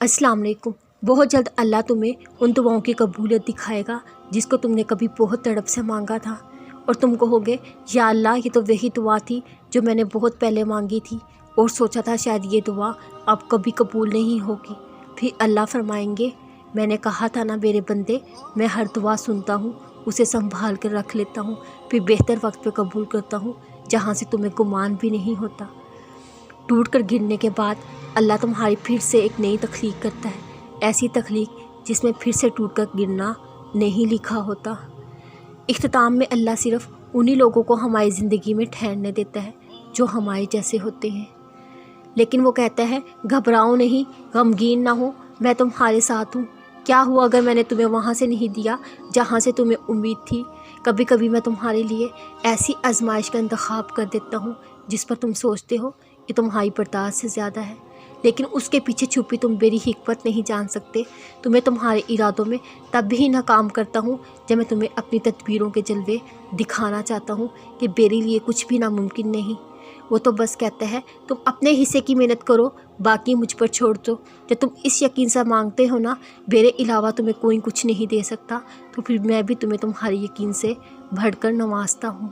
अस्सलाम वालेकुम। बहुत जल्द अल्लाह तुम्हें उन दुआओं की कबूलियत दिखाएगा जिसको तुमने कभी बहुत तड़प से मांगा था, और तुम कहोगे या अल्लाह ये तो वही दुआ थी जो मैंने बहुत पहले मांगी थी और सोचा था शायद ये दुआ अब कभी कबूल नहीं होगी। फिर अल्लाह फरमाएंगे मैंने कहा था ना मेरे बंदे, मैं हर दुआ सुनता हूँ, उसे संभाल कर रख लेता हूँ, फिर बेहतर वक्त पे कबूल करता हूँ जहाँ से तुम्हें गुमान भी नहीं होता। टूट कर गिरने के बाद अल्लाह तुम्हारी फिर से एक नई तख्लीक करता है, ऐसी तख्लीक जिसमें फिर से टूट कर गिरना नहीं लिखा होता। इख्तिताम में अल्लाह सिर्फ़ उन्हीं लोगों को हमारी ज़िंदगी में ठहरने देता है जो हमारे जैसे होते हैं, लेकिन वो कहता है घबराओ नहीं, गमगीन ना हो, मैं तुम्हारे साथ हूँ। क्या हुआ अगर मैंने तुम्हें वहाँ से नहीं दिया जहाँ से तुम्हें उम्मीद थी। कभी कभी मैं तुम्हारे लिए ऐसी आजमाइश का इंतखाब कर देता हूँ जिस पर तुम सोचते हो ये तुम्हारी बर्दाश्त से ज़्यादा है, लेकिन उसके पीछे छुपी तुम मेरी हिकमत नहीं जान सकते। तुम्हें तुम्हारे इरादों में तब भी नाकाम करता हूँ जब मैं तुम्हें अपनी तदबीरों के जलवे दिखाना चाहता हूँ कि मेरे लिए कुछ भी नामुमकिन नहीं। वो तो बस कहता है तुम अपने हिस्से की मेहनत करो, बाकी मुझ पर छोड़ दो। जब तुम इस यकीन से मांगते हो ना मेरे अलावा तुम्हें कोई कुछ नहीं दे सकता, तो फिर मैं भी तुम्हें तुम्हारे यकीन से बढ़कर नवाजता हूँ।